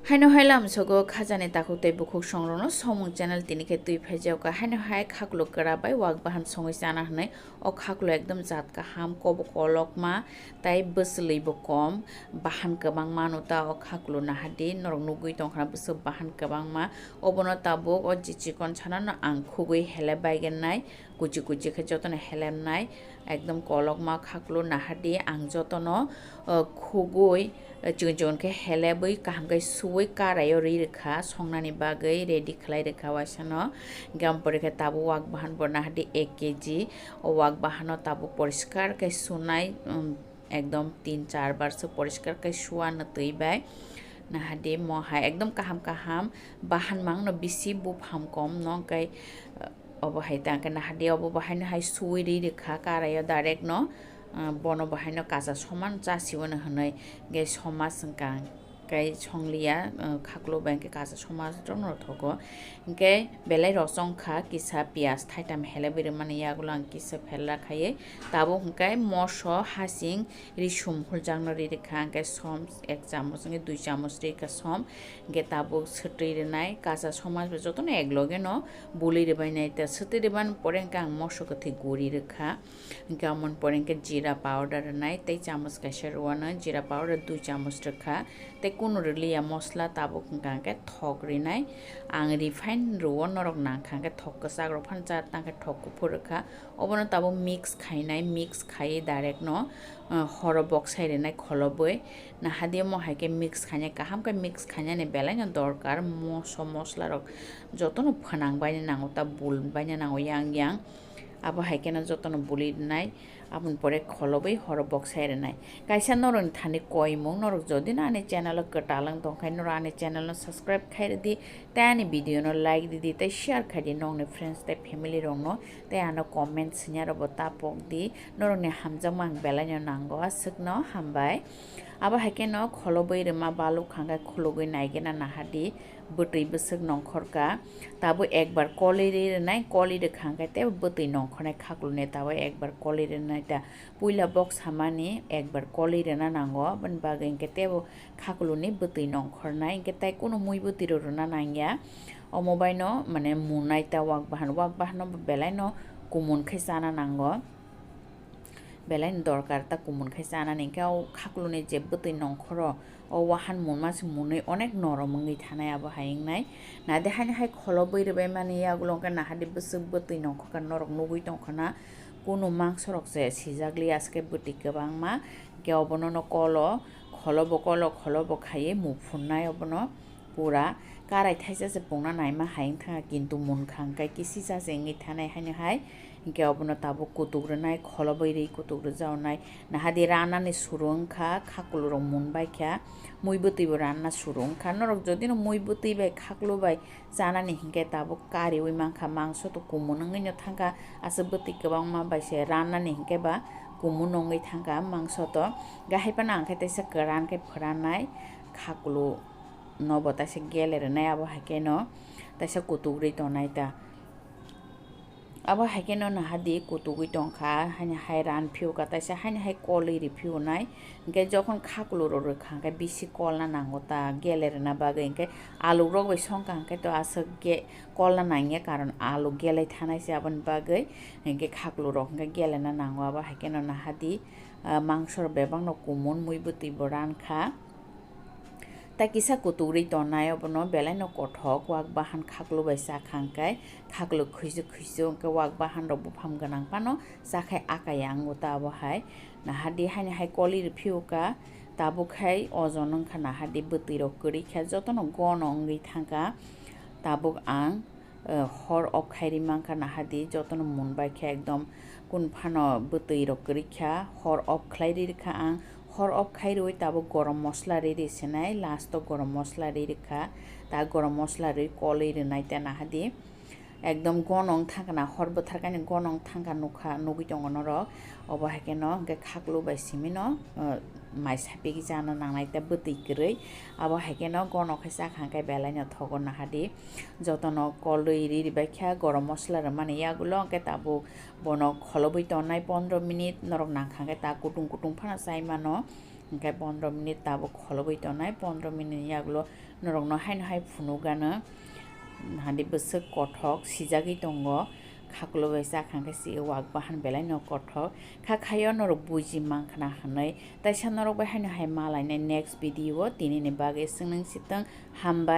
Haino hailam sogo khajane takute bukhuk songrono somung channel tinike tui phejau ka haino hai khaklo karabai wak bahan songi chana hnai o khaklo ekdom jat ka ham kobo kolok ma tai bwsli bo kom bahan kabang manuta o khaklo nahadi norok nugui tongkhana bwsuk bahan kabang ma obono tabuk o jichikon chanano ang khugui hele baigen nai kuchi kuchi khe jotono helem nai ekdom kolok ma khaklo nahadi ang jotono khugui chun ke helebui kaham kai suwai karayo ri rekha songnani bagai ready khlai rekha wasano gam pore ke tabu wak bahan borna hadi 1 kg o wak bahano tabu poriskar kai sunai একদম 3-4 বার সে পরিষ্কার kai suwa na teibai na hadi mo hai ekdom kaham kaham bahan mang no bisi bu pham kom no kai obo hai ta ka na hadi obo bahai na hai suwi ri rekha karayo direct no bono bahai no kaja soman chasiwona hanai ge somas sangkang kai chonglia khaklo bank ke kaja somas jono thogo ge belai rosong kha kisa pias thaitam hele bere mane yagulang kisa phella khaye tabo hungkai moso hasing risum huljang no ri rekha ge som 1 চামচ ge 2 চামচ ri ka som ge tabo sutri renai kaja somas be jotono egloge no buli re bai nai ta sutri re ban poreng kang moso ke gori rekha gamon poreng ke jira powder renai 3 চামচ ka sherwana jira powder 2 চামচ rekha te kuno relia mosla tabo kang ke thok rinai ang refine ro norok na khang ke thok ka sagro phan cha tang ke thok ku phurkha obono tabo mix khainai mix khai direct no horo box sai renai kholoboi na hadie mo haike mix khanya kaham ka mix khanya ne belai na dorkar moso mosla rok jotono phanang baine nango ta bul baine nango yang yang abo haike na jotono buli nai আপন পরে খলবই হর বক্সাই রেনাই কাইসা নরন Thani কইমং নরক যদি না আনে channel কটালাং তংখাই নর আনে channel subscribe খাই দি তাই ভিডিও ন লাইক দি তাই শেয়ার খাই দি নংনে ফ্রেন্ডস তাই ফ্যামিলি রং ন তাই আনো কমেন্ট সিনিয়ার রব তাপক দি নরনে হামজাং মাং বেলাইন নাঙ্গো আসুক ন হামবাই আবার হাইকে ন খলবই রেমা বালু খাঙ্গাই খলগই নাইগে না নাহাদি বতই বসক নংখরকা তাবো একবার কলিরে নাই কলিরে খাঙ্গাইতে বতই নংখনাই খাকলুনে তাবো একবার কলিরে নাইটা পুইলা বক্স হামানি একবার কলিরে না নাঙ্গো বন বাগে ইনকে তেবো খাকলুনি বতই নংখরনাই ইনকে তাই কোনো মুই বতির না নাইয়া অমবাই ন মানে মুনাইতা ওয়াক বাহান বেলাই ন কুমুন খাই জানা নাঙ্গো বেলাই দরকার তা কুমুন খাই জানা নিকাও খাকলুনি যে বতই নংখর ও wahan মুনমাস মুनै অনেক নরমঙ্গি থানায় আবো হাইংনাই না দেখানি হাই খলবই রেবাই মানে ইয়াগুলোকে না হাদি বসক বতই নংখকা নরক নুগুই তংখনা কোনো মাংসরক যে সিজাগলি আজকে বতি গোবাং মা গে অবনন খলব খাইয়ে মুফুননাই অবন পুরা কারাই থাইসাসে পংনা নাইমা হাইং থাকা কিন্তু মুন খাংকাই কিসি সাসে এঙ্গি থানায় হাইনে হাই ইনকে অবন তাবো কুতুগ্রনাই খলবইরে কুতুগ্র যাওনাই নাহাদি রান্নানি সুরংখা খাকুলরং মুনবাইখা মুইবতিবো রান্না সুরংখা নরক যদি মুইবতিবাই খাকলুবাই জানানি হিংকে তাবো কারি ওই মাংখা মাংস তো কুমুনঙ্গিনো থাকা আসে বতি গোবাং মা বাইসে রান্নানি হিংকে বা কুমুনঙ্গি থাকা মাংস তো গাহাইপানা आंखाय ताइसा गोरानखाय फोराननाय खाकुलु नबो ताइसा गेलेरनाय आबो हाइके न ताइसा कुतुग्रै तनाय ता आबो हाइके न नाहादि कुतुगै तंखा हानि हाय रान फिउका ताइसा हानि हाय कलैरि फिउनाय इनके जखन खाकुलु रखांखाय बिसि कलना नांगोता गेलेरना बागै इनके आलु रगै संखांखाय तो आसो गे कलना नांगिया कारण आलु गेलै थानायसे आबन बागै इनके खाकुलु रखांखाय गेलेना नांगो आबो हाइके न नाहादि मांसर बेबां न कुमुन मुइबुति बरानखा তাই কিসা কুতুরি তনায় অবনো বেলাই ন কঠক ওয়াক বাহান খাকলু বাইসা খাংকাই খাকলু খুইজো অঙ্কে ওয়াক বাহান রবু ফাম গানাং পানো জাখাই আকাই আঙ্গো তাবহাই নাহাদি হাইনি হাই কলির ফিউকা তাবুখাই অজন অংখা নাহাদি বতি রকরি খা যতন গন অঙ্গি থাকা তাবুক আং হর অখাইরি মাংখা নাহাদি যতন মুনবাইখা একদম কোন ফানো বতি রকরি খা হর অখলাইরি খা আং हर अफ खाइरoi ताबो गरम मसला रे सेनाय लास्ट गरम मसला रे खा ता गरम मसला रे कलै रेनाय ता नाहादि एकदम गनং थांगाना हर बोथारखानि गनং थांगा नुखा नुगि दङ नर अबहाके न गे खाकलु बायसिमि न माइसापिगि जानो नांनाय ता बतै गरै अबहाके न गनखै साखांखाय बेलायनो थगन नाहादि जतन कलै रि बायखा गरम मसला रे माने यागुलो के ताबो बन खलबै तनाय 15 मिनिट नरक नांखांखाय ता कुटुं कुटुं फाना साइमानो ओमफ्राय 15 मिनिट दाबो खलबै तनाय 15 मिनिट यागलो नरगनो हाय फुनुगानो हान्दि बोसो कथक सिजागि दंग खाकुलो बैसा खांखासि वाक बाहान बेलाय न कथक खाखायो नरक बुजि मांखना हनै ताइसा नरक बाहायनो हाय मालायने नेक्स्ट भिडिअ दिनैनि बागै सोंनों सितों हामबाय।